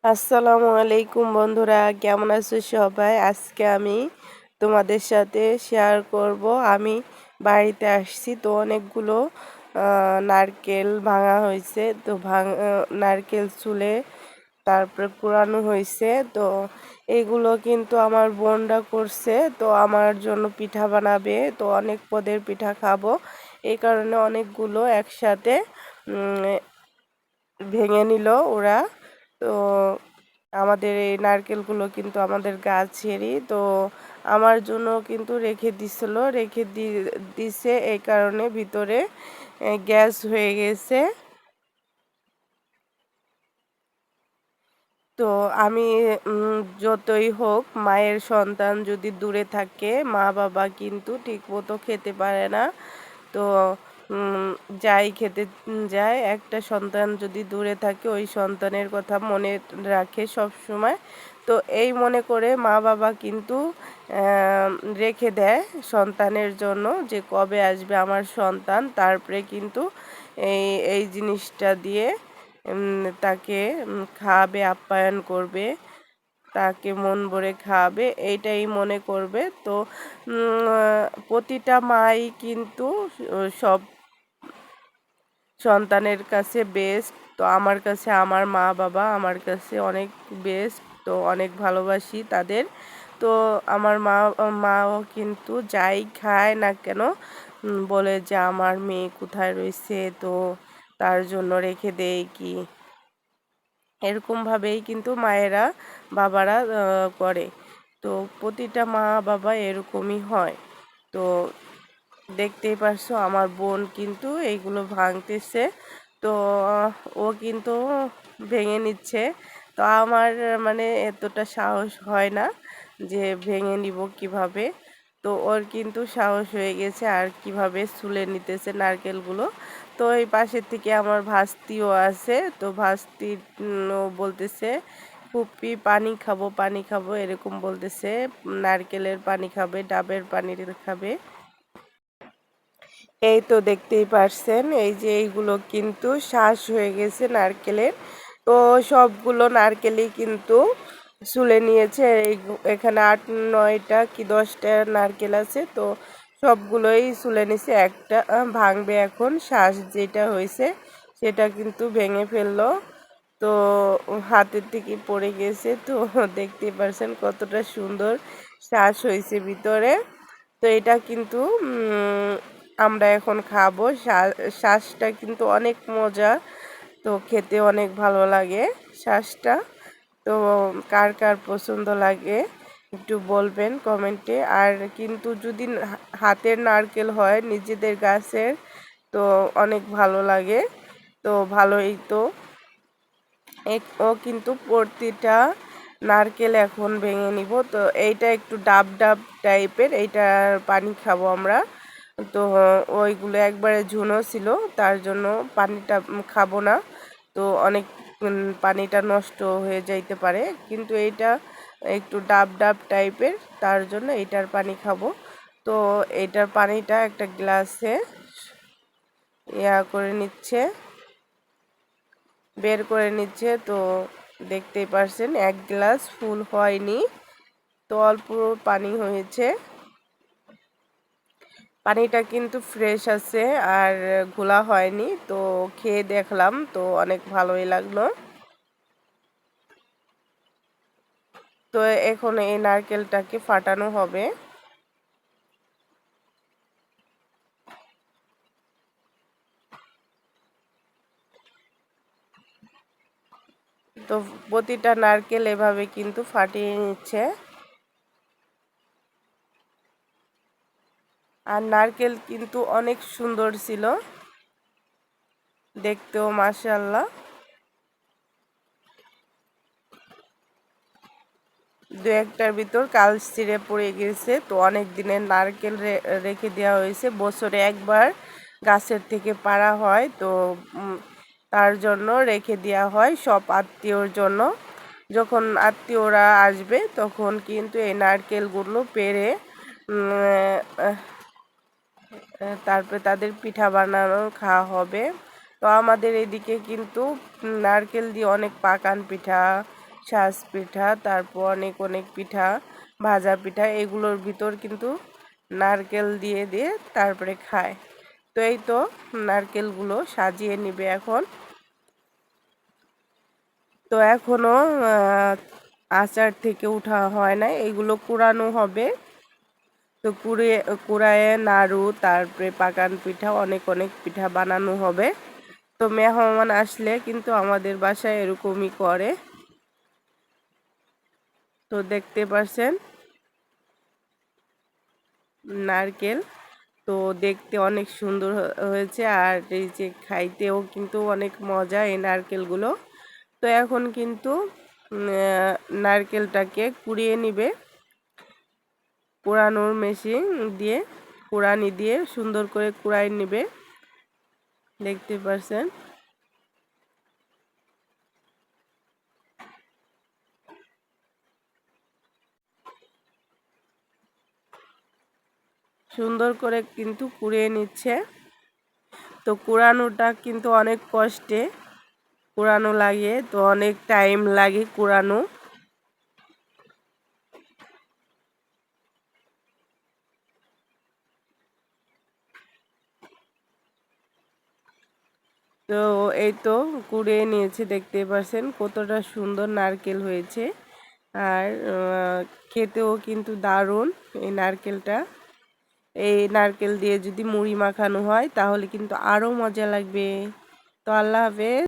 আসসালামু আলাইকুম বন্ধুরা, কেমন আছো সবাই? আজকে আমি তোমাদের সাথে শেয়ার করব। আমি বাড়িতে আসছি তো অনেকগুলো নারকেল ভাঙা হয়েছে, তো নারকেল চুলে তারপরে কুড়ানো হয়েছে। তো এগুলো কিন্তু আমার বোনরা করছে, তো আমার জন্য পিঠা বানাবে, তো অনেক পদের পিঠা খাবো, এই কারণে অনেকগুলো একসাথে ভেঙে নিল ওরা। তো আমাদের এই নারকেলগুলো কিন্তু আমাদের গাছেরই, তো আমার জন্য কিন্তু রেখে দিছে, এই কারণে ভিতরে গ্যাস হয়ে গেছে। তো আমি যতই হোক মায়ের সন্তান যদি দূরে থাকে, মা বাবা কিন্তু ঠিকমতো খেতে পারে না। তো উম, যাই খেতে যায়, একটা সন্তান যদি দূরে থাকে ওই সন্তানের কথা মনে রাখে সব সময়। তো এই মনে করে মা বাবা কিন্তু আহ, রেখে দেয় সন্তানের জন্য, যে কবে আসবে আমার সন্তান, তারপরে কিন্তু এই এই জিনিসটা দিয়ে তাকে খাওয়াবে, আপ্যায়ন করবে, তাকে মন ভরে খাওয়াবে, এইটাই মনে করবে। তো প্রতিটা মাই কিন্তু সব সন্তানের কাছে বেস্ট। তো আমার কাছে আমার মা বাবা আমার কাছে অনেক বেস্ট, তো অনেক ভালোবাসি তাদের। তো আমার মাও কিন্তু যাই খায় না কেন বলে যে আমার মেয়ে কোথায় রয়েছে, তো তার জন্য রেখে দেয় কি, এরকমভাবেই কিন্তু মায়েরা বাবারা করে। তো প্রতিটা মা বাবা এরকমই হয়। তো দেখতেই পারছো আমার বোন কিন্তু এইগুলো ভাঙতেছে। তো ও কিন্তু ভেঙে নিচ্ছে। তো আমার মানে এতটা সাহস হয় না যে ভেঙে নিব কিভাবে। তো ওর কিন্তু সাহস হয়ে গেছে, আর কিভাবে ছুলে নিতেছে নারকেলগুলো। তো এই পাশের থেকে আমার ভাস্তিও আছে, তো ভাস্তি ও বলতেছে ফুপি পানি খাবো পানি খাবো এরকম বলতেছে। নারকেলের পানি খাবে, ডাবের পানি খাবে। এই তো দেখতেই পারছেন, এই যে এইগুলো কিন্তু শ্বাস হয়ে গেছে নারকেলের। তো সবগুলো নারকেলই কিন্তু শুলে নিয়েছে। এখানে 8-9টা কি 10টা নারকেল আছে, তো সবগুলোই শুলে নিছে। একটা ভাঙবে এখন, শ্বাস যেটা হয়েছে সেটা কিন্তু ভেঙে ফেললো। তো হাতের থেকে পড়ে গেছে। তো দেখতেই পারছেন কতটা সুন্দর শ্বাস হয়েছে ভিতরে। তো এটা কিন্তু আমরা এখন খাবো। শ্বাসটা কিন্তু অনেক মজা, তো খেতে অনেক ভালো লাগে শ্বাসটা। তো কার কার পছন্দ লাগে একটু বলবেন কমেন্টে। আর কিন্তু যদি হাতের নারকেল হয় নিজেদের গাছের, তো অনেক ভালো লাগে। তো ভালোই তো। ও কিন্তু প্রতিটা নারকেল এখন ভেঙে নিব। তো এইটা একটু ডাব ডাব টাইপের, এইটার পানি খাবো আমরা। তো ওইগুলো একবারে ঝুনো ছিল, তার জন্য পানিটা খাবো না। তো অনেক পানিটা নষ্ট হয়ে যাইতে পারে, কিন্তু এইটা একটু ডাব ডাব টাইপের, তার জন্য এইটার পানি খাবো। তো এইটার পানিটা একটা গ্লাসে করে নিচ্ছে, বের করে নিচ্ছে। তো দেখতেই পারছেন এক গ্লাস ফুল হয়নি, তো অল্প পানি হয়েছে। পানিটা কিন্তু ফ্রেশ আছে আর ঘোলা হয়নি। তো খেয়ে দেখলাম, তো অনেক ভালোই লাগলো। তো এখন এই নারকেলটাকে ফাটানো হবে। তো প্রতিটা নারকেল এভাবে কিন্তু ফাটিয়ে নিচ্ছে। আর নারকেল কিন্তু অনেক সুন্দর ছিল দেখতেও, মাশাআল্লাহ। দু একটার ভিতর কাল ছিঁড়ে পড়ে গেছে। তো অনেক দিনের নারকেল রেখে দেওয়া হয়েছে, বছরে একবার গাছের থেকে পাড়া হয়, তো তার জন্য রেখে দেওয়া হয় সব আত্মীয়র জন্য। যখন আত্মীয়রা আসবে তখন কিন্তু এই নারকেলগুলো পেড়ে তারপরে তাদের পিঠা বানানো খাওয়া হবে। তো আমাদের এদিকে কিন্তু নারকেল দিয়ে অনেক পাকান পিঠা, সাজ পিঠা, তারপর অনেক অনেক পিঠা, ভাজা পিঠা, এগুলোর ভিতর কিন্তু নারকেল দিয়ে দিয়ে তারপরে খায়। তো এই তো নারকেলগুলো সাজিয়ে নিবে এখন। তো এখনো আচার থেকে উঠা হয় না, এগুলো কুড়ানো হবে। তো কুড়ায়ে নাড়ু, তারপরে পাকান পিঠা, অনেক অনেক পিঠা বানানো হবে। তো মেহমান আসলে কিন্তু আমাদের বাসায় এরকমই করে। তো দেখতে পাচ্ছেন নারকেল, তো দেখতে অনেক সুন্দর হয়েছে, আর এই যে খাইতেও কিন্তু অনেক মজা এই নারকেলগুলো। তো এখন কিন্তু নারকেলটাকে কুড়িয়ে নিবে, কুড়ানোর মেশিন দিয়ে কুড়ানি দিয়ে সুন্দর করে কুড়াই নিবে। দেখতে পাচ্ছেন সুন্দর করে কিন্তু কুড়িয়ে নিচ্ছে। তো কুড়ানোটা কিন্তু অনেক কষ্টে কুড়ানো লাগে, তো অনেক টাইম লাগে কুড়ানো। তো এই তো কুড়িয়ে নিয়েছে, দেখতে পাচ্ছেন কতটা সুন্দর নারকেল হয়েছে। আর খেতেও কিন্তু দারুণ এই নারকেলটা। এই নারকেল দিয়ে যদি মুড়ি মাখানো হয় তাহলে কিন্তু আরো মজা লাগবে। তো আল্লাহ হাফেজ।